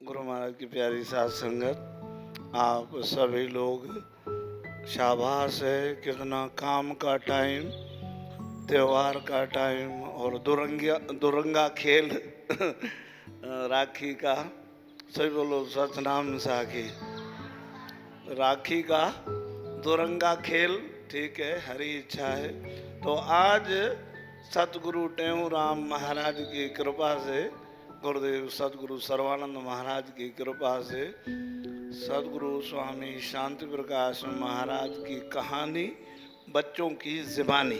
गुरु महाराज की प्यारी साथ संगत, आप सभी लोग शाबाश है। कितना काम का टाइम, त्योहार का टाइम और दुरंगा खेल राखी का, सही बोलो सतनाम साखी। राखी का दुरंगा खेल, ठीक है, हरी इच्छा है। तो आज सतगुरु टेऊराम महाराज की कृपा से, गुरुदेव सतगुरु सर्वानंद महाराज की कृपा से, सतगुरु स्वामी शांति प्रकाश महाराज की कहानी बच्चों की ज़बानी।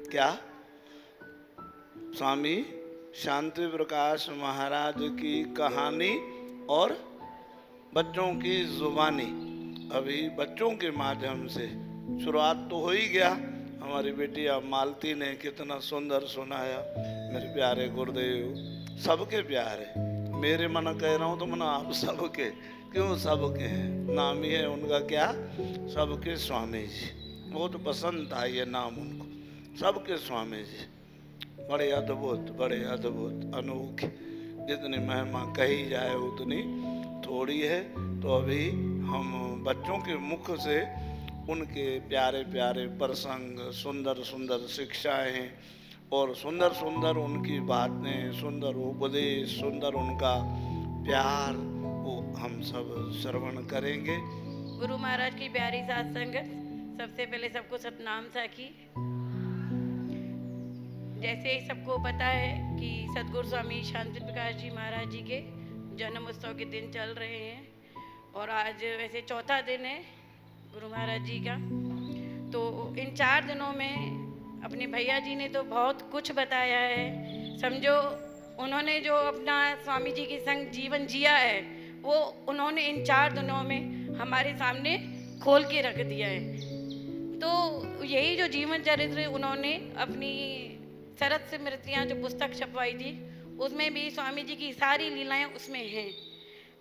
क्या? स्वामी शांति प्रकाश महाराज की कहानी और बच्चों की ज़ुबानी। अभी बच्चों के माध्यम से शुरुआत तो हो ही गया। हमारी बेटिया मालती ने कितना सुंदर सुनाया। मेरे प्यारे गुरुदेव सबके प्यारे, मेरे मन कह रहा हूँ तो मन आप सबके, क्यों सबके हैं, नाम ही है उनका क्या, सबके स्वामी जी। बहुत पसंद था ये नाम उनको, सबके स्वामी जी। बड़े अद्भुत अनोखे, जितनी महिमा कही जाए उतनी थोड़ी है। तो अभी हम बच्चों के मुख से उनके प्यारे प्यारे प्रसंग, सुंदर सुंदर शिक्षाएं और सुंदर सुंदर उनकी बातें, सुंदर उपदेश, सुंदर उनका प्यार, वो हम सब श्रवण करेंगे। गुरु महाराज की प्यारी साथ संगत, सबसे पहले सबको सतनाम साखी। जैसे सबको पता है कि सतगुरु स्वामी शांति प्रकाश जी महाराज जी के जन्म उत्सव के दिन चल रहे हैं और आज वैसे चौथा दिन है गुरु महाराज जी का। तो इन 4 दिनों में अपने भैया जी ने तो बहुत कुछ बताया है। समझो उन्होंने जो अपना स्वामी जी के संग जीवन जिया है वो उन्होंने इन 4 दिनों में हमारे सामने खोल के रख दिया है। तो यही जो जीवन चरित्र उन्होंने अपनी शरद स्मृतियाँ जो पुस्तक छपवाई थी उसमें भी स्वामी जी की सारी लीलाएं उसमें हैं।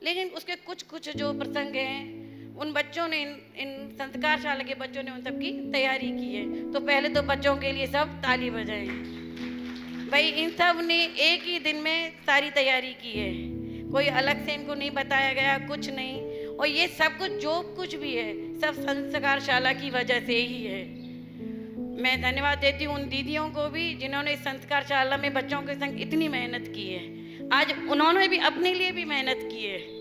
लेकिन उसके कुछ जो प्रसंग हैं उन बच्चों ने, इन संस्कारशाला के बच्चों ने उन सब की तैयारी की है। तो पहले तो बच्चों के लिए सब ताली बजाएं भाई। इन सब ने एक ही दिन में सारी तैयारी की है, कोई अलग से इनको नहीं बताया गया, कुछ नहीं। और ये सब कुछ जो कुछ भी है सब संस्कारशाला की वजह से ही है। मैं धन्यवाद देती हूँ उन दीदियों को भी जिन्होंने इस संस्कारशाला में बच्चों के संग इतनी मेहनत की है। आज उन्होंने भी अपने लिए भी मेहनत की है।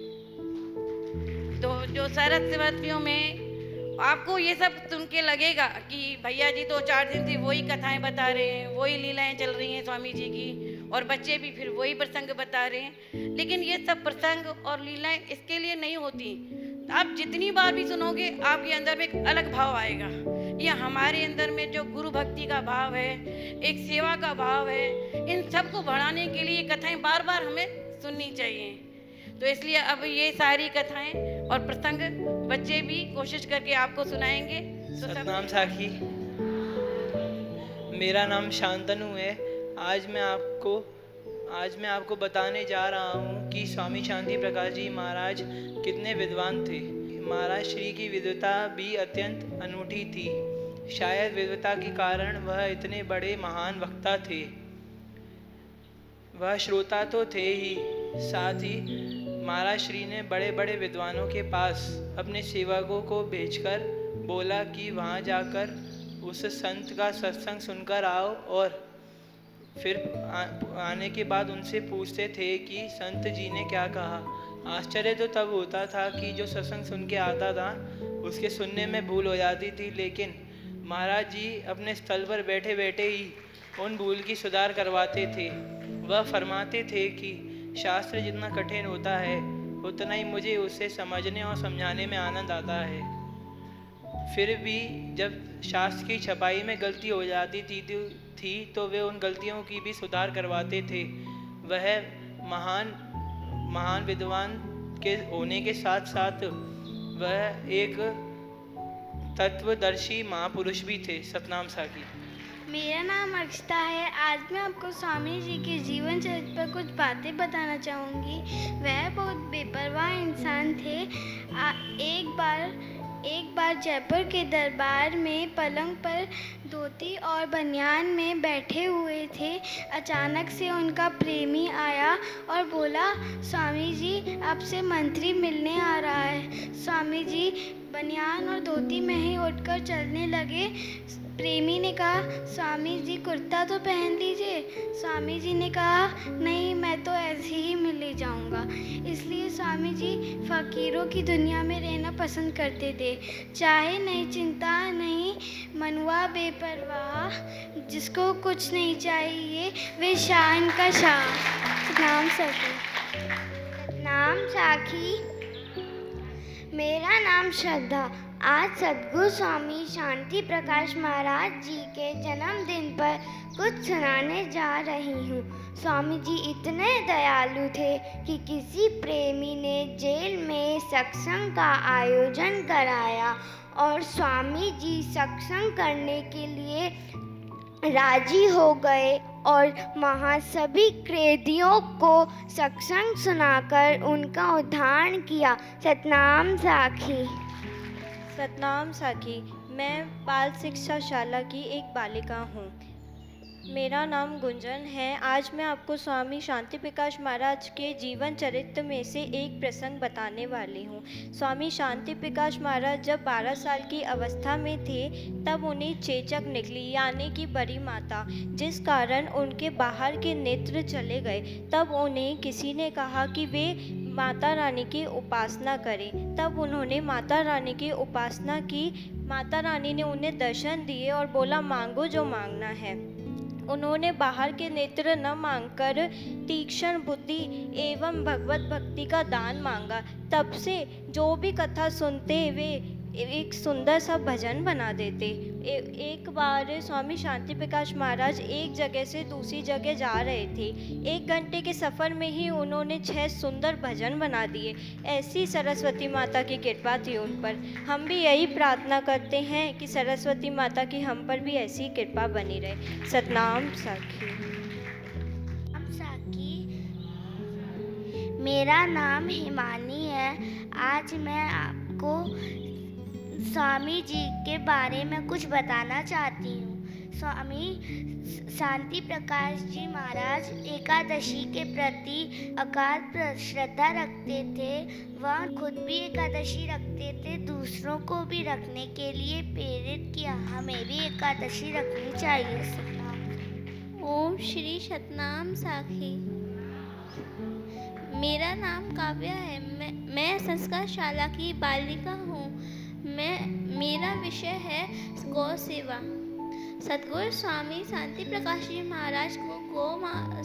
तो जो शरद शिवरात्रियों में आपको ये सब सुन के लगेगा कि भैया जी तो 4 दिन से वही कथाएं बता रहे हैं, वही लीलाएं चल रही हैं स्वामी जी की, और बच्चे भी फिर वही प्रसंग बता रहे हैं। लेकिन ये सब प्रसंग और लीलाएं इसके लिए नहीं होती। आप जितनी बार भी सुनोगे आपके अंदर में एक अलग भाव आएगा। ये हमारे अंदर में जो गुरु भक्ति का भाव है, एक सेवा का भाव है, इन सब को बढ़ाने के लिए कथाएं बार बार हमें सुननी चाहिए। तो इसलिए अब ये सारी कथाएं और प्रसंग बच्चे भी कोशिश करके आपको सुनाएंगे। सतनाम साखी। मेरा नाम शांतनु है। आज मैं आपको बताने जा रहा हूँ कि स्वामी शांति प्रकाश जी महाराज कितने विद्वान थे। महाराज श्री की विद्वता भी अत्यंत अनूठी थी। शायद विद्वता के कारण वह इतने बड़े महान वक्ता थे। वह श्रोता तो थे ही, साथ ही महाराज श्री ने बड़े बड़े विद्वानों के पास अपने सेवकों को भेजकर बोला कि वहाँ जाकर उस संत का सत्संग सुनकर आओ, और फिर आने के बाद उनसे पूछते थे कि संत जी ने क्या कहा। आश्चर्य तो तब होता था कि जो सत्संग सुन के आता था उसके सुनने में भूल हो जाती थी, लेकिन महाराज जी अपने स्थल पर बैठे बैठे ही उन भूल की सुधार करवाते थे। वह फरमाते थे कि शास्त्र जितना कठिन होता है उतना ही मुझे उसे समझने और समझाने में आनंद आता है। फिर भी जब शास्त्र की छपाई में गलती हो जाती थी तो वे उन गलतियों की भी सुधार करवाते थे। वह महान विद्वान के होने के साथ साथ वह एक तत्वदर्शी महापुरुष भी थे। सतनाम साखी। मेरा नाम अक्षता है। आज मैं आपको स्वामी जी के जीवन चरित्र पर कुछ बातें बताना चाहूँगी। वह बहुत बेपरवाह इंसान थे। एक बार एक बार जयपुर के दरबार में पलंग पर धोती और बनियान में बैठे हुए थे। अचानक से उनका प्रेमी आया और बोला, स्वामी जी आपसे मंत्री मिलने आ रहा है। स्वामी जी बनियान और धोती में ही उठकर चलने लगे। प्रेमी ने कहा, स्वामी जी कुर्ता तो पहन लीजिए। स्वामी जी ने कहा, नहीं मैं तो ऐसे ही मिले जाऊंगा। इसलिए स्वामी जी फ़कीरों की दुनिया में रहना पसंद करते थे। चाहे नहीं चिंता नहीं मनुआ बेपरवाह, जिसको कुछ नहीं चाहिए वे शान का शाह। नाम सखी। नाम साखी। मेरा नाम श्रद्धा। आज सद्गुरु स्वामी शांति प्रकाश महाराज जी के जन्मदिन पर कुछ सुनाने जा रही हूँ। स्वामी जी इतने दयालु थे कि किसी प्रेमी ने जेल में सत्संग का आयोजन कराया और स्वामी जी सत्संग करने के लिए राजी हो गए और वहाँ सभी कैदियों को सत्संग सुनाकर उनका उद्धार किया। सतनाम साखी। सतनाम साखी। मैं बाल शिक्षा शाला की एक बालिका हूँ। मेरा नाम गुंजन है। आज मैं आपको स्वामी शांति प्रकाश महाराज के जीवन चरित्र में से एक प्रसंग बताने वाली हूँ। स्वामी शांति प्रकाश महाराज जब 12 साल की अवस्था में थे तब उन्हें चेचक निकली, यानी कि बड़ी माता, जिस कारण उनके बाहर के नेत्र चले गए। तब उन्हें किसी ने कहा कि वे माता रानी की उपासना करें। तब उन्होंने माता रानी की उपासना की। माता रानी ने उन्हें दर्शन दिए और बोला, मांगो जो मांगना है। उन्होंने बाहर के नेत्र न मांगकर तीक्ष्ण बुद्धि एवं भगवत भक्ति का दान मांगा। तब से जो भी कथा सुनते वे एक सुंदर सा भजन बना देते। एक बार स्वामी शांति प्रकाश महाराज एक जगह से दूसरी जगह जा रहे थे। 1 घंटे के सफ़र में ही उन्होंने 6 सुंदर भजन बना दिए। ऐसी सरस्वती माता की कृपा थी उन पर। हम भी यही प्रार्थना करते हैं कि सरस्वती माता की हम पर भी ऐसी कृपा बनी रहे। सतनाम साखी। मेरा नाम हिमानी है। आज मैं आपको स्वामी जी के बारे में कुछ बताना चाहती हूँ। स्वामी शांति प्रकाश जी महाराज एकादशी के प्रति अगाध श्रद्धा रखते थे। वह खुद भी एकादशी रखते थे, दूसरों को भी रखने के लिए प्रेरित किया। हमें भी एकादशी रखनी चाहिए। ओम श्री सतनाम साखी। मेरा नाम काव्या है। मैं संस्कार शाला की बालिका हूँ। मेरा विषय है गौ सेवा। सद्गुरु स्वामी शांति प्रकाश जी महाराज को गौ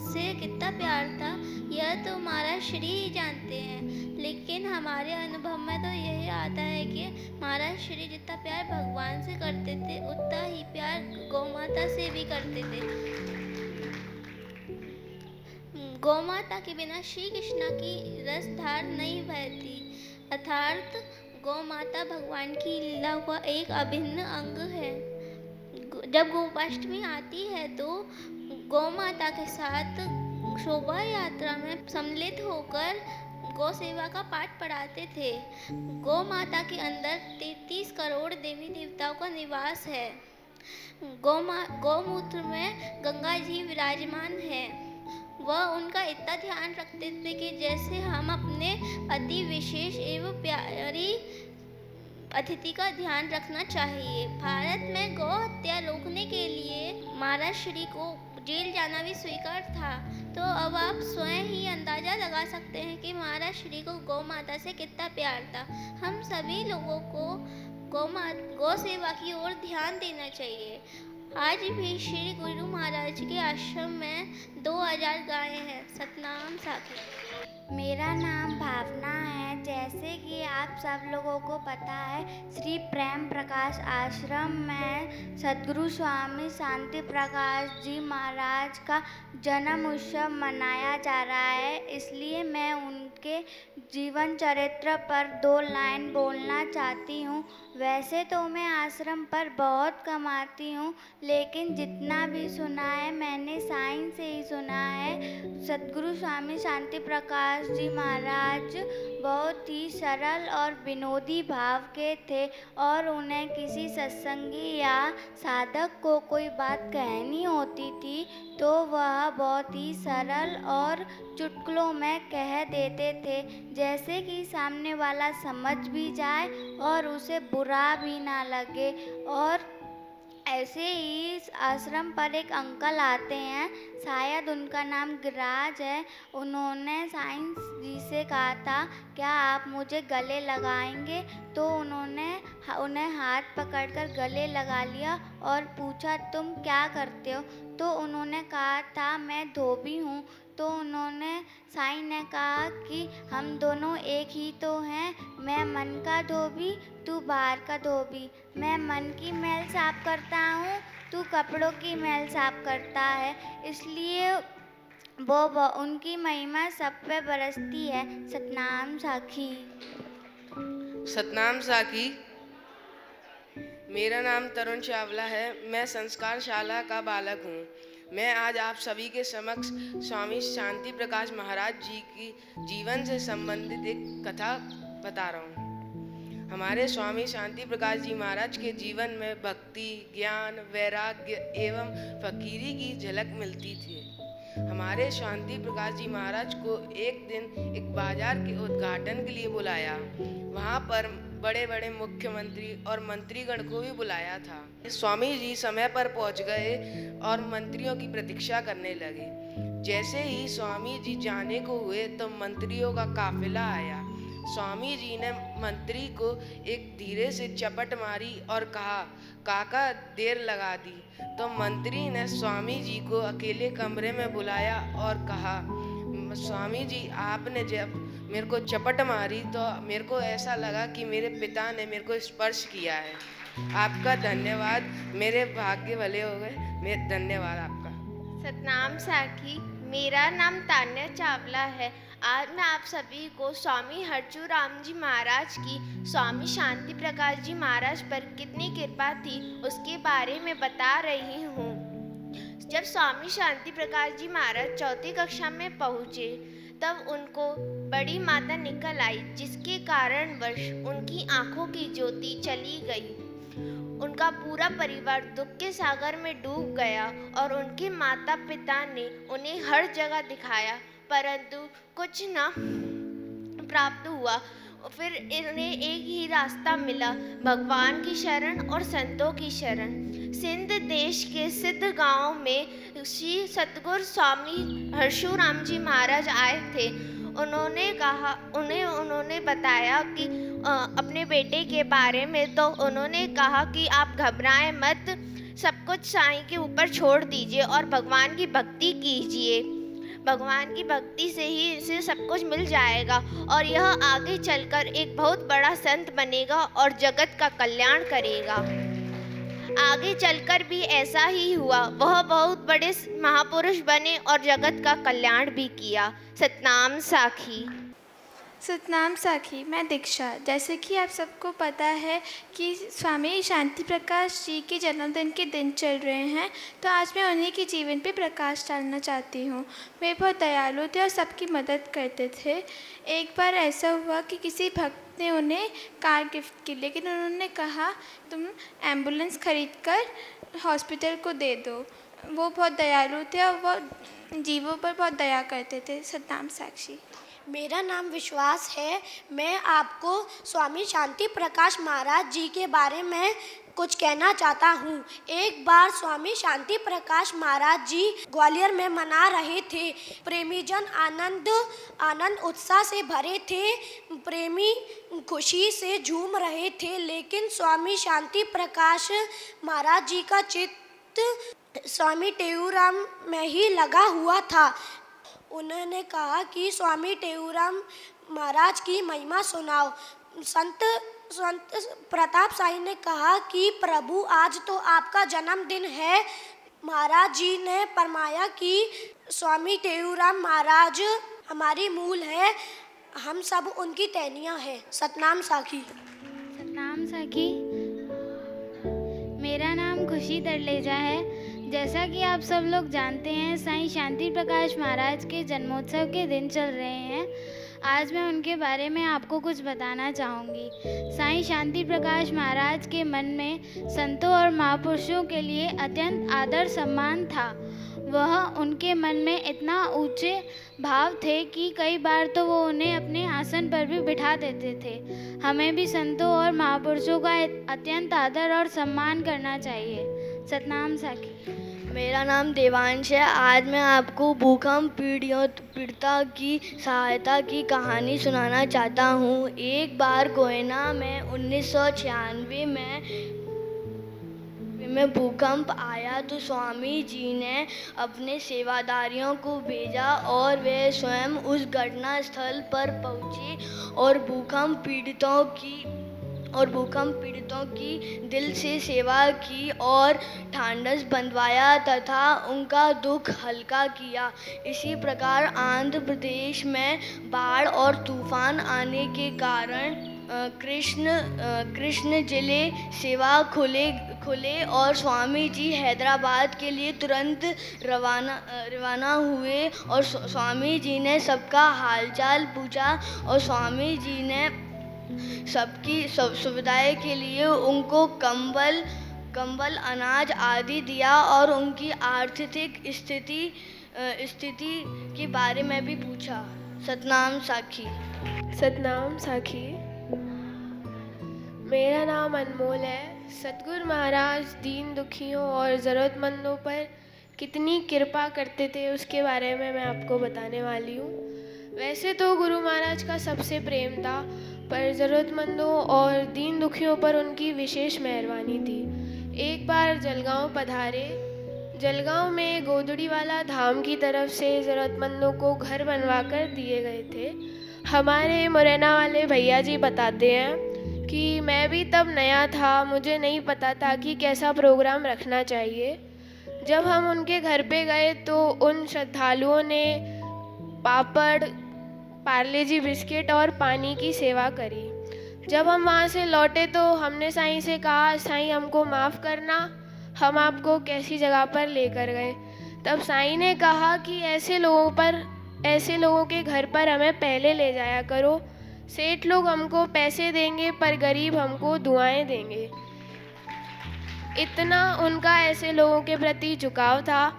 से कितना प्यार था यह तो महाराज श्री ही जानते हैं, लेकिन हमारे अनुभव में तो यही आता है कि महाराज श्री जितना प्यार भगवान से करते थे उतना ही प्यार गौ माता से भी करते थे। गौ माता के बिना श्री कृष्ण की रसधार नहीं बहती, अर्थात गौ माता भगवान की लीला का एक अभिन्न अंग है। जब गोपाष्टमी आती है तो गौ माता के साथ शोभा यात्रा में सम्मिलित होकर गौ सेवा का पाठ पढ़ाते थे। गौ माता के अंदर 33 करोड़ देवी देवताओं का निवास है। गौमूत्र में गंगा जी विराजमान है। वह उनका इतना ध्यान रखते थे कि जैसे हम अपने अति विशेष एवं प्यारी अतिथि का ध्यान रखना चाहिए। भारत में गौ हत्या रोकने के लिए महाराज श्री को जेल जाना भी स्वीकार था। तो अब आप स्वयं ही अंदाज़ा लगा सकते हैं कि महाराज श्री को गौ माता से कितना प्यार था। हम सभी लोगों को गौ सेवा की ओर ध्यान देना चाहिए। आज भी श्री गुरु महाराज के आश्रम में 2000 गायें हैं। सतनाम साखी। मेरा नाम भावना है। जैसे कि आप सब लोगों को पता है, श्री प्रेम प्रकाश आश्रम में सद्गुरु स्वामी शांति प्रकाश जी महाराज का जन्म उत्सव मनाया जा रहा है। इसलिए मैं उनके के जीवन चरित्र पर 2 लाइन बोलना चाहती हूँ। वैसे तो मैं आश्रम पर बहुत कमाती हूँ, लेकिन जितना भी सुना है मैंने साईं से ही सुना है। सद्गुरु स्वामी शांति प्रकाश जी महाराज बहुत ही सरल और विनोदी भाव के थे और उन्हें किसी सत्संगी या साधक को कोई बात कहनी होती थी तो वह बहुत ही सरल और चुटकुलों में कह देते थे, जैसे कि सामने वाला समझ भी जाए और उसे बुरा भी ना लगे। और ऐसे ही इस आश्रम पर एक अंकल आते हैं, शायद उनका नाम गिराज है। उन्होंने साईं जी से कहा था क्या आप मुझे गले लगाएंगे, तो उन्होंने उन्हें हाथ पकड़कर गले लगा लिया और पूछा तुम क्या करते हो, तो उन्होंने कहा था मैं धोबी हूँ। तो उन्होंने साईं ने कहा कि हम दोनों एक ही तो हैं, मैं मन का धोबी तू बाहर का धोबी, मैं मन की मैल साफ करता हूँ तू कपड़ों की मैल साफ करता है, इसलिए वो उनकी महिमा सब पे बरसती है। सतनाम साखी। सतनाम साखी। मेरा नाम तरुण चावला है, मैं संस्कार शाला का बालक हूँ। मैं आज आप सभी के समक्ष स्वामी शांति प्रकाश महाराज जी की जीवन से संबंधित एक कथा बता रहा हूँ। हमारे स्वामी शांति प्रकाश जी महाराज के जीवन में भक्ति, ज्ञान, वैराग्य एवं फकीरी की झलक मिलती थी। हमारे शांति प्रकाश जी महाराज को एक दिन एक बाजार के उद्घाटन के लिए बुलाया। वहाँ पर बड़े बड़े मुख्यमंत्री और मंत्रीगण को भी बुलाया था। स्वामी जी समय पर पहुँच गए और मंत्रियों की प्रतीक्षा करने लगे। जैसे ही स्वामी जी जाने को हुए तो मंत्रियों का काफिला आया। स्वामी जी ने मंत्री को एक धीरे से चपट मारी और कहा काका देर लगा दी। तो मंत्री ने स्वामी जी को अकेले कमरे में बुलाया और कहा स्वामी जी आपने जब मेरे को चपट मारी तो मेरे को ऐसा लगा कि मेरे पिता ने मेरे को स्पर्श किया है। आपका धन्यवाद, मेरे भाग्य भले हो गए। धन्यवाद आपका। सतनाम साखी। मेरा नाम तान्या चावला है। आज मैं आप सभी को स्वामी हरचू राम जी महाराज की स्वामी शांति प्रकाश जी महाराज पर कितनी कृपा थी उसके बारे में बता रही हूँ। जब स्वामी शांति प्रकाश जी महाराज 4ठी कक्षा में पहुँचे तब उनको बड़ी माता निकल आई, जिसके कारणवश उनकी आंखों की ज्योति चली गई। उनका पूरा परिवार दुख के सागर में डूब गया और उनके माता पिता ने उन्हें हर जगह दिखाया, परंतु कुछ न प्राप्त हुआ। फिर इन्हें एक ही रास्ता मिला, भगवान की शरण और संतों की शरण। सिंध देश के सिद्ध गांव में श्री सतगुरु स्वामी हरचू राम जी महाराज आए थे। उन्होंने बताया कि अपने बेटे के बारे में, तो उन्होंने कहा कि आप घबराएं मत, सब कुछ साईं के ऊपर छोड़ दीजिए और भगवान की भक्ति कीजिए। भगवान की भक्ति से ही इसे सब कुछ मिल जाएगा और यह आगे चलकर एक बहुत बड़ा संत बनेगा और जगत का कल्याण करेगा। आगे चलकर भी ऐसा ही हुआ, वह बहुत बड़े महापुरुष बने और जगत का कल्याण भी किया। सतनाम साखी। सतनाम साखी। मैं दीक्षा। जैसे कि आप सबको पता है कि स्वामी शांति प्रकाश जी के जन्मदिन के दिन चल रहे हैं, तो आज मैं उन्हीं के जीवन पे प्रकाश डालना चाहती हूँ। वे बहुत दयालु थे और सबकी मदद करते थे। एक बार ऐसा हुआ कि किसी भक्त ने उन्हें कार गिफ्ट की, लेकिन उन्होंने कहा तुम एम्बुलेंस खरीद कर हॉस्पिटल को दे दो। वो बहुत दयालु थे और वो जीवों पर बहुत दया करते थे। सतनाम साक्षी। मेरा नाम विश्वास है। मैं आपको स्वामी शांति प्रकाश महाराज जी के बारे में कुछ कहना चाहता हूँ। एक बार स्वामी शांति प्रकाश महाराज जी ग्वालियर में मना रहे थे। प्रेमीजन आनंद उत्साह से भरे थे, प्रेमी खुशी से झूम रहे थे, लेकिन स्वामी शांति प्रकाश महाराज जी का चित्त स्वामी टेऊराम में ही लगा हुआ था। उन्होंने कहा कि स्वामी टेऊराम महाराज की महिमा सुनाओ। संत प्रताप साई ने कहा कि प्रभु आज तो आपका जन्मदिन है। महाराज जी ने फरमाया कि स्वामी टेऊराम महाराज हमारी मूल है, हम सब उनकी टहनियाँ हैं। सतनाम साखी। सतनाम साखी। मेरा नाम खुशी दरलेजा है। जैसा कि आप सब लोग जानते हैं, साईं शांति प्रकाश महाराज के जन्मोत्सव के दिन चल रहे हैं। आज मैं उनके बारे में आपको कुछ बताना चाहूँगी। साईं शांति प्रकाश महाराज के मन में संतों और महापुरुषों के लिए अत्यंत आदर सम्मान था। वह उनके मन में इतना ऊंचे भाव थे कि कई बार तो वो उन्हें अपने आसन पर भी बिठा देते थे। हमें भी संतों और महापुरुषों का अत्यंत आदर और सम्मान करना चाहिए। सतनाम साखी। मेरा नाम देवांश है। आज मैं आपको भूकंप पीड़िता की सहायता की कहानी सुनाना चाहता हूँ। एक बार कोयना में 1996 में भूकंप आया तो स्वामी जी ने अपने सेवादारियों को भेजा और वे स्वयं उस घटना स्थल पर पहुँचे और भूकंप पीड़ितों की दिल से सेवा की और ढांढस बंधवाया तथा उनका दुख हल्का किया। इसी प्रकार आंध्र प्रदेश में बाढ़ और तूफान आने के कारण कृष्ण जिले सेवा खुले और स्वामी जी हैदराबाद के लिए तुरंत रवाना हुए और स्वामी जी ने सबका हालचाल पूछा और स्वामी जी ने सबकी सुविधाएं के लिए उनको कंबल अनाज आदि दिया और उनकी आर्थिक स्थिति के बारे में भी पूछा। सतनाम साखी। सतनाम साखी। मेरा नाम अनमोल है। सतगुरु महाराज दीन दुखियों और ज़रूरतमंदों पर कितनी कृपा करते थे उसके बारे में मैं आपको बताने वाली हूँ। वैसे तो गुरु महाराज का सबसे प्रेम था, पर ज़रूरतमंदों और दीन दुखियों पर उनकी विशेष मेहरबानी थी। एक बार जलगांव पधारे। जलगांव में गोदड़ीवाला धाम की तरफ से ज़रूरतमंदों को घर बनवा कर दिए गए थे। हमारे मुरैना वाले भैया जी बताते हैं कि मैं भी तब नया था, मुझे नहीं पता था कि कैसा प्रोग्राम रखना चाहिए। जब हम उनके घर पे गए तो उन श्रद्धालुओं ने पापड़, पार्ले जी बिस्किट और पानी की सेवा करी। जब हम वहाँ से लौटे तो हमने साईं से कहा, साईं हमको माफ़ करना, हम आपको कैसी जगह पर लेकर गए। तब साईं ने कहा कि ऐसे लोगों के घर पर हमें पहले ले जाया करो। सेठ लोग हमको पैसे देंगे पर गरीब हमको दुआएं देंगे। इतना उनका ऐसे लोगों के प्रति झुकाव था,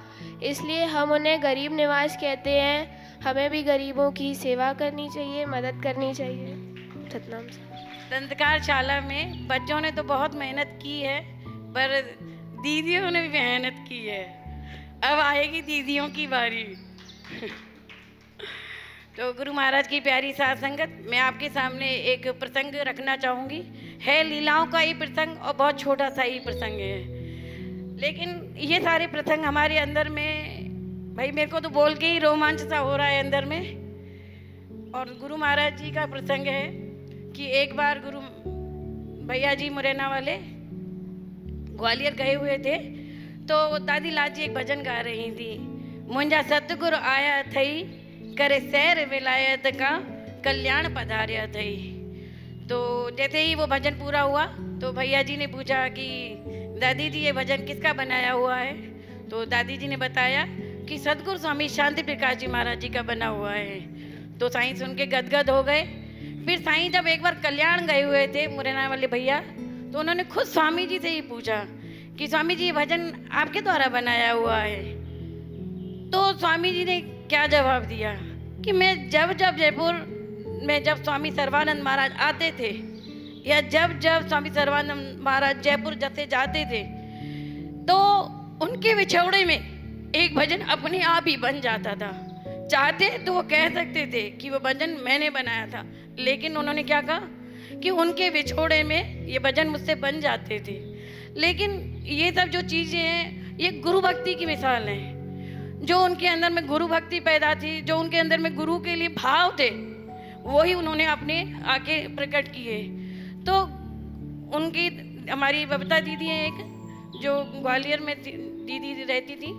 इसलिए हम उन्हें गरीब निवास कहते हैं। हमें भी गरीबों की सेवा करनी चाहिए, मदद करनी चाहिए। सतनाम। संस्कार शाला में बच्चों ने तो बहुत मेहनत की है, पर दीदियों ने भी मेहनत की है। अब आएगी दीदियों की बारी। तो गुरु महाराज की प्यारी साथ संगत, मैं आपके सामने एक प्रसंग रखना चाहूँगी। है लीलाओं का ही प्रसंग और बहुत छोटा सा ही प्रसंग है, लेकिन ये सारे प्रसंग हमारे अंदर में, भाई मेरे को तो बोल के ही रोमांच सा हो रहा है अंदर में। और गुरु महाराज जी का प्रसंग है कि एक बार गुरु भैया जी मुरैना वाले ग्वालियर गए हुए थे, तो दादी लाजी एक भजन गा रही थी। मुंजा सतगुरु आया थई, करे सैर विलायत का, कल्याण पधार्या थई। तो जैसे ही वो भजन पूरा हुआ तो भैया जी ने पूछा कि दादी जी ये भजन किसका बनाया हुआ है। तो दादी जी ने बताया कि सतगुरु स्वामी शांति प्रकाश जी महाराज जी का बना हुआ है। तो साईं सुन के गदगद हो गए। फिर साईं जब एक बार कल्याण गए हुए थे मुरैना वाले भैया, तो उन्होंने खुद स्वामी जी से ही पूछा कि स्वामी जी ये भजन आपके द्वारा बनाया हुआ है। तो स्वामी जी ने क्या जवाब दिया कि मैं जब जयपुर में जब स्वामी सर्वानंद महाराज आते थे, या जब स्वामी सर्वानंद महाराज जयपुर जैसे जाते थे, तो उनके विछोड़े में एक भजन अपने आप ही बन जाता था। चाहते तो वो कह सकते थे कि वो भजन मैंने बनाया था, लेकिन उन्होंने क्या कहा कि उनके विछोड़े में ये भजन मुझसे बन जाते थे। लेकिन ये सब जो चीज़ें हैं ये गुरु भक्ति की मिसाल हैं। जो उनके अंदर में गुरु भक्ति पैदा थी, जो उनके अंदर में गुरु के लिए भाव थे, वही उन्होंने अपने आके प्रकट किए। तो उनकी हमारी बबीता दीदी है एक, जो ग्वालियर में दीदी रहती थी,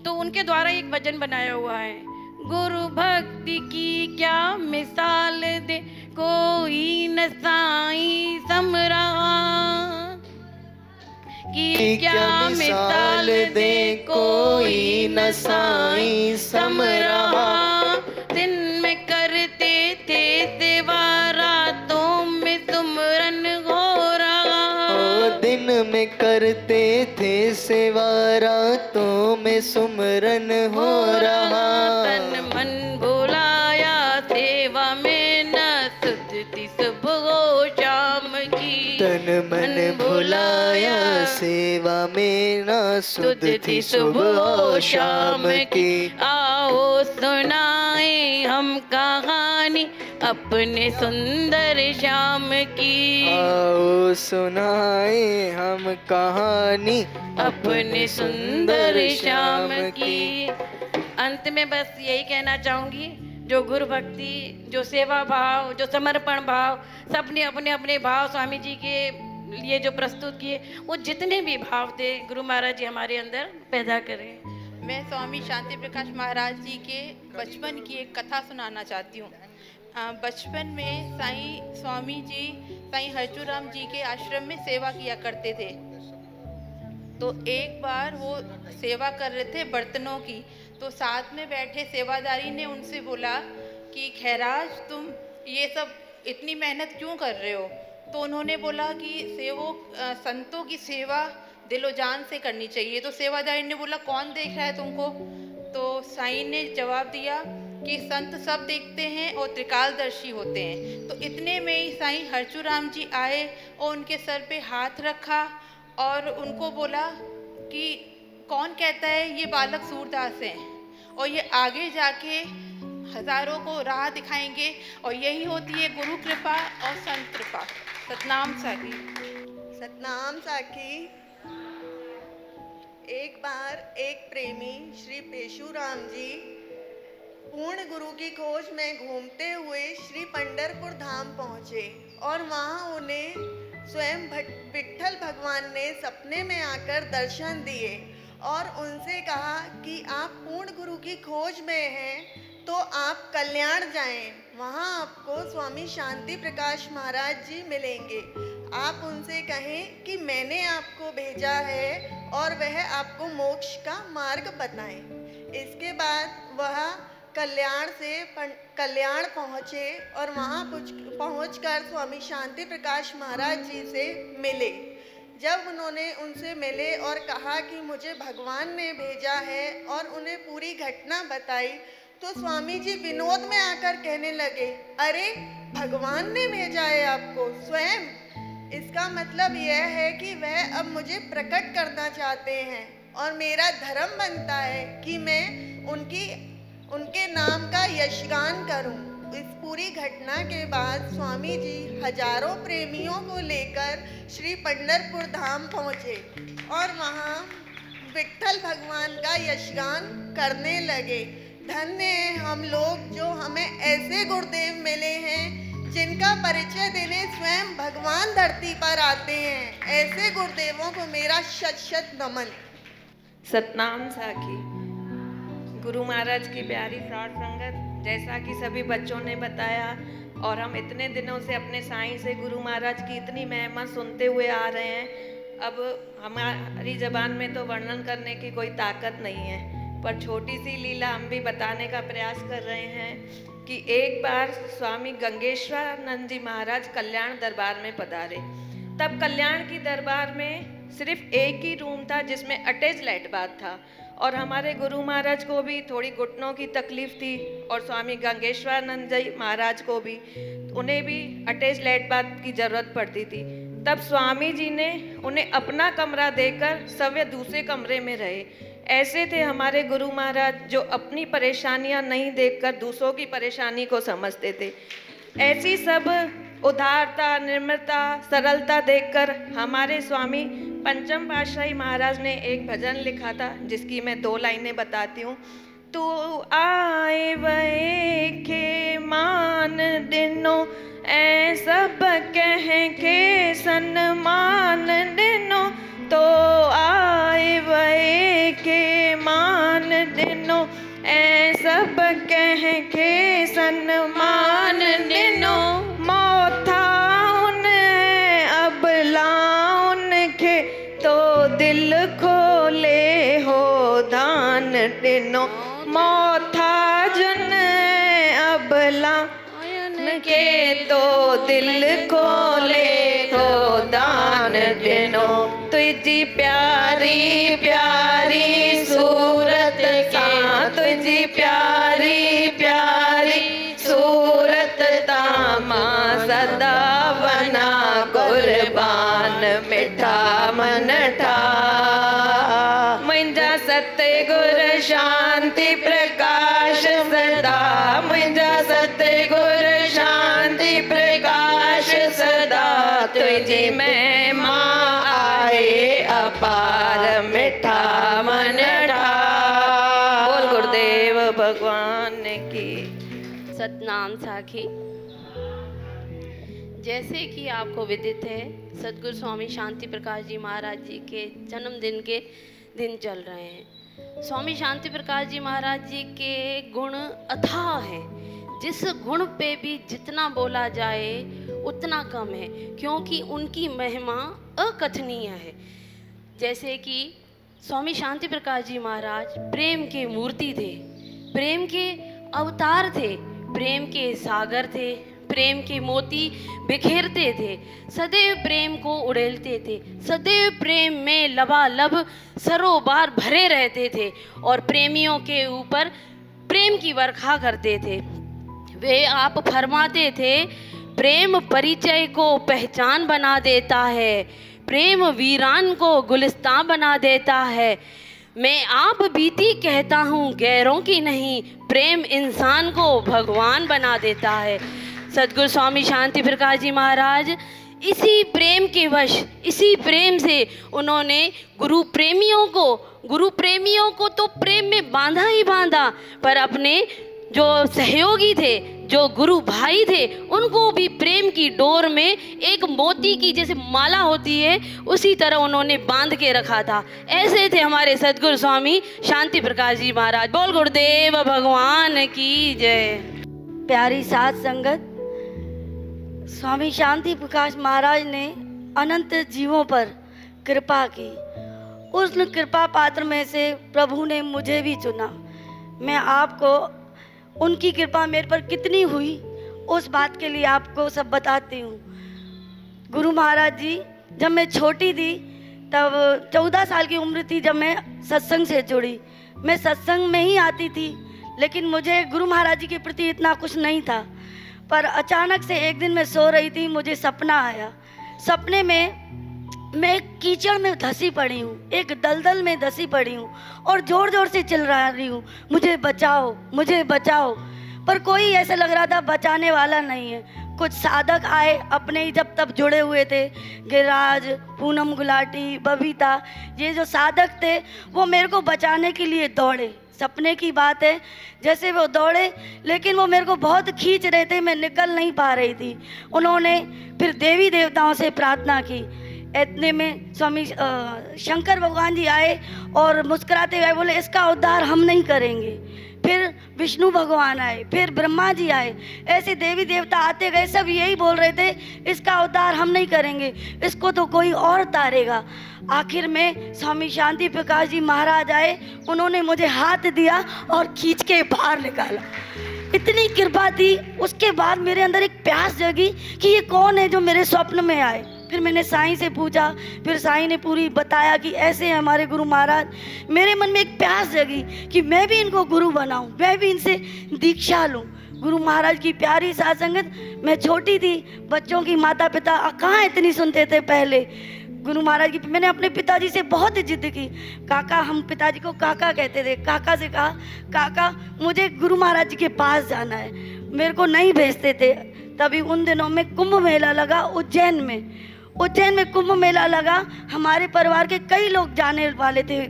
तो उनके द्वारा एक भजन बनाया हुआ है। गुरु भक्ति की क्या मिसाल दे, कोई न साईं सम रहा। की क्या मिसाल दे, कोई न साईं सम रहा। दिन में करते थे सेवा, रातों में सुमरन हो रहा। दिन में करते थे सेवा, रातों में सुमरन हो रहा। तन मन भुलाया सेवा में, न सुधती सुबह शाम की। तन मन भुलाया सेवा में, न सुधती सुबह शाम की। आओ सुनाए हम कहानी अपने सुंदर श्याम की। आओ सुनाए हम कहानी अपने सुंदर श्याम की। अंत में बस यही कहना चाहूँगी, जो गुरु भक्ति, जो सेवा भाव, जो समर्पण भाव, सबने अपने अपने भाव स्वामी जी के लिए जो प्रस्तुत किए, वो जितने भी भाव थे गुरु महाराज जी हमारे अंदर पैदा करें। मैं स्वामी शांति प्रकाश महाराज जी के बचपन की एक कथा सुनाना चाहती हूँ। बचपन में साईं स्वामी जी साईं हरचूराम जी के आश्रम में सेवा किया करते थे। तो एक बार वो सेवा कर रहे थे बर्तनों की, तो साथ में बैठे सेवादारी ने उनसे बोला कि खैराज तुम ये सब इतनी मेहनत क्यों कर रहे हो। तो उन्होंने बोला कि संतों की सेवा दिलो जान से करनी चाहिए। तो सेवादारी ने बोला कौन देख रहा है तुमको। तो साईं ने जवाब दिया कि संत सब देखते हैं और त्रिकालदर्शी होते हैं। तो इतने में ही साईं हरचूराम जी आए और उनके सर पे हाथ रखा और उनको बोला कि कौन कहता है ये बालक सूरदास हैं और ये आगे जाके हजारों को राह दिखाएंगे, और यही होती है गुरु कृपा और संत कृपा। सतनाम साखी। सतनाम साखी। एक बार एक प्रेमी श्री पेशुराम जी पूर्ण गुरु की खोज में घूमते हुए श्री पंढरपुर धाम पहुँचे और वहाँ उन्हें स्वयं विट्ठल भगवान ने सपने में आकर दर्शन दिए और उनसे कहा कि आप पूर्ण गुरु की खोज में हैं तो आप कल्याण जाएं, वहाँ आपको स्वामी शांति प्रकाश महाराज जी मिलेंगे। आप उनसे कहें कि मैंने आपको भेजा है और वह आपको मोक्ष का मार्ग बताएं। इसके बाद वह कल्याण पहुँचे और वहाँ पहुँचकर स्वामी शांति प्रकाश महाराज जी से मिले। जब उन्होंने उनसे मिले और कहा कि मुझे भगवान ने भेजा है और उन्हें पूरी घटना बताई, तो स्वामी जी विनोद में आकर कहने लगे, अरे भगवान ने भेजा है आपको स्वयं। इसका मतलब यह है कि वह अब मुझे प्रकट करना चाहते हैं और मेरा धर्म बनता है कि मैं उनके नाम का यशगान करूं। इस पूरी घटना के बाद स्वामी जी हजारों प्रेमियों को लेकर श्री पंढरपुर धाम पहुँचे और वहाँ विट्ठल भगवान का यशगान करने लगे। धन्य है हम लोग जो हमें ऐसे गुरुदेव मिले हैं जिनका परिचय देने स्वयं भगवान धरती पर आते हैं। ऐसे गुरुदेवों को मेरा शत शत नमन। सतनाम साखी। गुरु महाराज की प्यारी साथ संगत, जैसा कि सभी बच्चों ने बताया और हम इतने दिनों से अपने साईं से गुरु महाराज की इतनी महिमा सुनते हुए आ रहे हैं, अब हमारी ज़बान में तो वर्णन करने की कोई ताकत नहीं है, पर छोटी सी लीला हम भी बताने का प्रयास कर रहे हैं कि एक बार स्वामी गंगेश्वरानंद जी महाराज कल्याण दरबार में पधारे। तब कल्याण की दरबार में सिर्फ एक ही रूम था जिसमें अटैच लाइट बाथ था और हमारे गुरु महाराज को भी थोड़ी घुटनों की तकलीफ थी और स्वामी गंगेश्वरानंद जी महाराज को भी, उन्हें भी अटैच लाइट बाथ की ज़रूरत पड़ती थी। तब स्वामी जी ने उन्हें अपना कमरा देकर सवे दूसरे कमरे में रहे। ऐसे थे हमारे गुरु महाराज जो अपनी परेशानियां नहीं देखकर दूसरों की परेशानी को समझते थे। ऐसी सब उदारता, निर्मलता, सरलता देखकर हमारे स्वामी पंचम पातशाही महाराज ने एक भजन लिखा था जिसकी मैं 2 लाइनें बताती हूँ। तू आए वे के मान दिनो ऐ सब कह के सन्मान दिनो, तो आए वे के मान दिनो सब कह के सन्मान दिनो मोथा उन अबला उनके तो दिल खोले हो दान दिनो मोथा जन अबला के तो दिल खोले हो दान दिनो तुझी प्यारी प्यारी सूरत का तुझी प्यारी प्यारी सूरत तामा सदा बना कुर्बान मिठा मन ठा मुंहिंजा सतगुर शांति प्रकाश सदा मुंहिंजा सतगुर शांति प्रकाश सदा तुझी महिमा आए अपार मिठा मन ठा। बोल गुरुदेव भगवान की। सतनाम साखी। जैसे कि आपको विदित है, सद्गुरु स्वामी शांति प्रकाश जी महाराज जी के जन्मदिन के दिन चल रहे हैं। स्वामी शांति प्रकाश जी महाराज जी के गुण अथाह हैं। जिस गुण पे भी जितना बोला जाए उतना कम है, क्योंकि उनकी महिमा अकथनीय है। जैसे कि स्वामी शांति प्रकाश जी महाराज प्रेम के मूर्ति थे, प्रेम के अवतार थे, प्रेम के सागर थे, प्रेम के मोती बिखेरते थे, सदैव प्रेम को उड़ेलते थे, सदैव प्रेम में लबालब सरोबार भरे रहते थे और प्रेमियों के ऊपर प्रेम की वर्षा करते थे। वे आप फरमाते थे, प्रेम परिचय को पहचान बना देता है, प्रेम वीरान को गुलिस्तान बना देता है। मैं आप बीती कहता हूँ गैरों की नहीं, प्रेम इंसान को भगवान बना देता है। सद्गुरु स्वामी शांति प्रकाश जी महाराज इसी प्रेम के वश, इसी प्रेम से उन्होंने गुरु प्रेमियों को तो प्रेम में बांधा ही बांधा, पर अपने जो सहयोगी थे, जो गुरु भाई थे, उनको भी प्रेम की डोर में एक मोती की जैसे माला होती है उसी तरह उन्होंने बांध के रखा था। ऐसे थे हमारे सद्गुरु स्वामी शांति प्रकाश जी महाराज। बोल गुरुदेव भगवान की जय। प्यारी साध संगत, स्वामी शांति प्रकाश महाराज ने अनंत जीवों पर कृपा की। उस कृपा पात्र में से प्रभु ने मुझे भी चुना। मैं आपको उनकी कृपा मेरे पर कितनी हुई उस बात के लिए आपको सब बताती हूँ। गुरु महाराज जी, जब मैं छोटी थी तब 14 साल की उम्र थी जब मैं सत्संग से जुड़ी। मैं सत्संग में ही आती थी, लेकिन मुझे गुरु महाराज जी के प्रति इतना कुछ नहीं था। पर अचानक से एक दिन मैं सो रही थी, मुझे सपना आया। सपने में मैं कीचड़ में धंसी पड़ी हूँ, एक दलदल में धंसी पड़ी हूँ और ज़ोर ज़ोर से चिल्ला रही हूँ, मुझे बचाओ, मुझे बचाओ। पर कोई ऐसा लग रहा था बचाने वाला नहीं है। कुछ साधक आए, अपने ही जब तब जुड़े हुए थे, गिरिराज, पूनम गुलाटी, बबीता, ये जो साधक थे वो मेरे को बचाने के लिए दौड़े। सपने की बात है, जैसे वो दौड़े, लेकिन वो मेरे को बहुत खींच रहे थे, मैं निकल नहीं पा रही थी। उन्होंने फिर देवी देवताओं से प्रार्थना की। इतने में स्वामी शंकर भगवान जी आए और मुस्कुराते हुए बोले, इसका उद्धार हम नहीं करेंगे। फिर विष्णु भगवान आए, फिर ब्रह्मा जी आए, ऐसे देवी देवता आते गए, सब यही बोल रहे थे, इसका उद्धार हम नहीं करेंगे, इसको तो कोई और तारेगा। आखिर में स्वामी शांति प्रकाश जी महाराज आए, उन्होंने मुझे हाथ दिया और खींच के बाहर निकाला। इतनी कृपा थी। उसके बाद मेरे अंदर एक प्यास जगी कि ये कौन है जो मेरे स्वप्न में आए। फिर मैंने साईं से पूछा, फिर साईं ने पूरी बताया कि ऐसे हैं हमारे गुरु महाराज। मेरे मन में एक प्यास जगी कि मैं भी इनको गुरु बनाऊं, मैं भी इनसे दीक्षा लूं। गुरु महाराज की प्यारी साध संगत, मैं छोटी थी, बच्चों की माता पिता कहाँ इतनी सुनते थे पहले। गुरु महाराज की मैंने अपने पिताजी से बहुत जिद की। काका, हम पिताजी को काका कहते थे। काका से कहा, काका मुझे गुरु महाराज जी के पास जाना है। मेरे को नहीं भेजते थे। तभी उन दिनों में कुंभ मेला लगा उज्जैन में कुंभ मेला लगा। हमारे परिवार के कई लोग जाने वाले थे,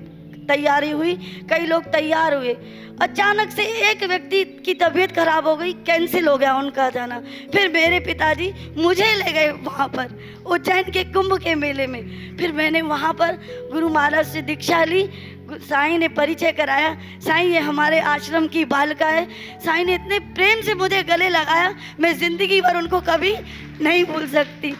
तैयारी हुई, कई लोग तैयार हुए। अचानक से एक व्यक्ति की तबीयत खराब हो गई, कैंसिल हो गया उनका जाना। फिर मेरे पिताजी मुझे ले गए वहाँ पर उज्जैन के कुंभ के मेले में। फिर मैंने वहाँ पर गुरु महाराज से दीक्षा ली। साईं ने परिचय कराया, साईं ये हमारे आश्रम की बालिका है। साईं ने इतने प्रेम से मुझे गले लगाया, मैं ज़िंदगी भर उनको कभी नहीं भूल सकती।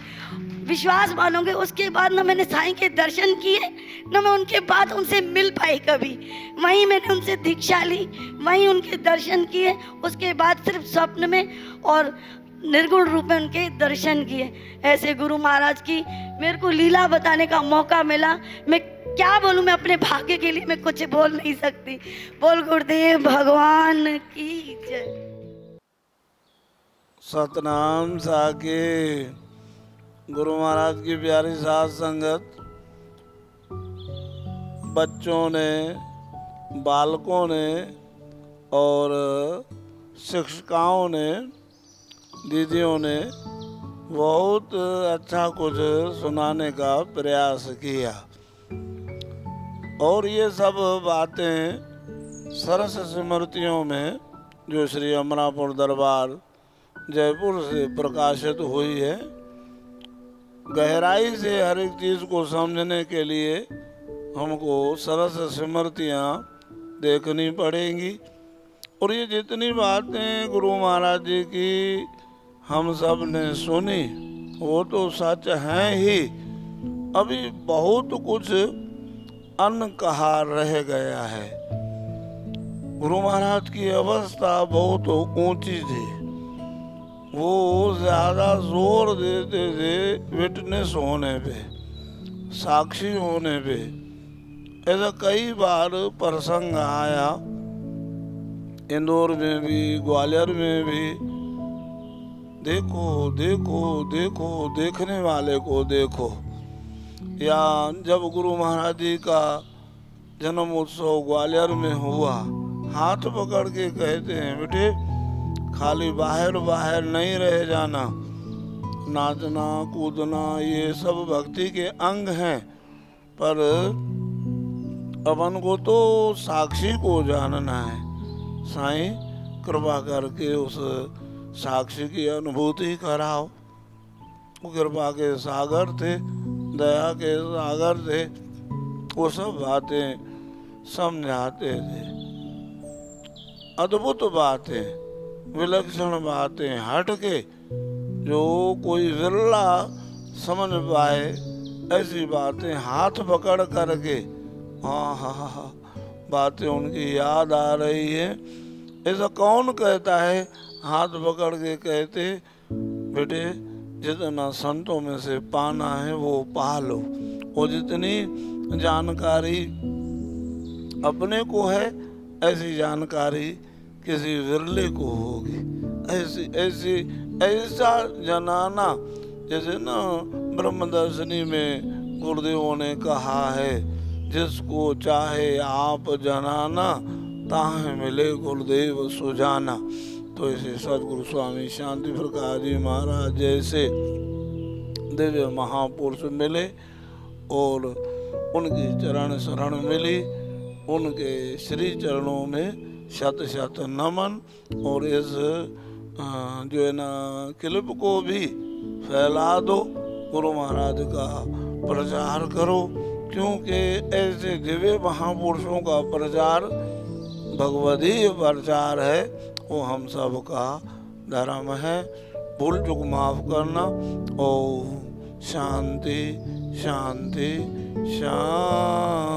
विश्वास मानोगे, उसके बाद ना मैंने साईं के दर्शन किए, ना मैं उनके बाद उनसे मिल पाई कभी। वहीं मैंने उनसे दीक्षा ली, वहीं उनके दर्शन किए, उसके बाद सिर्फ स्वप्न में और निर्गुण रूप में उनके दर्शन किए। ऐसे गुरु महाराज की मेरे को लीला बताने का मौका मिला। मैं क्या बोलूं, मैं अपने भाग्य के लिए मैं कुछ बोल नहीं सकती। बोल गुरुदेव भगवान की जय। सतनाम साके गुरु महाराज की प्यारी साथ संगत, बच्चों ने, बालकों ने और शिक्षिकाओं ने, दीदियों ने बहुत अच्छा कुछ सुनाने का प्रयास किया। और ये सब बातें सरस स्मृतियों में जो श्री अमरापुर दरबार जयपुर से प्रकाशित हुई है, गहराई से हर एक चीज़ को समझने के लिए हमको सरस स्मृतियाँ देखनी पड़ेंगी। और ये जितनी बातें गुरु महाराज जी की हम सब ने सुनी वो तो सच हैं ही, अभी बहुत कुछ अनकहा रह गया है। गुरु महाराज की अवस्था बहुत ऊंची थी, वो ज़्यादा जोर देते थे विटनेस होने पे, साक्षी होने पे। ऐसा कई बार प्रसंग आया, इंदौर में भी, ग्वालियर में भी, देखो देखो देखो, देखने वाले को देखो। या जब गुरु महाराज जी का जन्म उत्सव ग्वालियर में हुआ, हाथ पकड़ के कहते हैं, बेटे खाली बाहर बाहर नहीं रह जाना, नाचना कूदना ये सब भक्ति के अंग हैं, पर अपन को तो साक्षी को जानना है। साईं कृपा करके उस साक्षी की अनुभूति कराओ। वो कृपा के सागर थे, दया के सागर थे, वो सब बातें समझाते थे। अद्भुत बातें, विलक्षण बातें, हटके जो कोई विरला समझ पाए ऐसी बातें हाथ पकड़ करके, हाँ हाँ हाँ बातें उनकी याद आ रही है। ऐसा कौन कहता है, हाथ पकड़ के कहते, बेटे जितना संतों में से पाना है वो पा लो। और जितनी जानकारी अपने को है ऐसी जानकारी किसी विरले को होगी। ऐसी ऐसी ऐसा जनाना, जैसे ना ब्रह्मदर्शनी में गुरुदेवों ने कहा है, जिसको चाहे आप जनाना, ताहे मिले गुरुदेव सुजाना। तो ऐसे सदगुरु स्वामी शांति प्रकाश जी महाराज जैसे दिव्य महापुरुष मिले और उनकी चरण शरण मिली, उनके श्री चरणों में शत शत नमन। और इस जो है ना क्लिप को भी फैला दो, गुरु महाराज का प्रचार करो, क्योंकि ऐसे दिव्य महापुरुषों का प्रचार भगवदीय प्रचार है, वो हम सब का धर्म है। भूल चूक माफ करना। ओम शांति शांति शांति।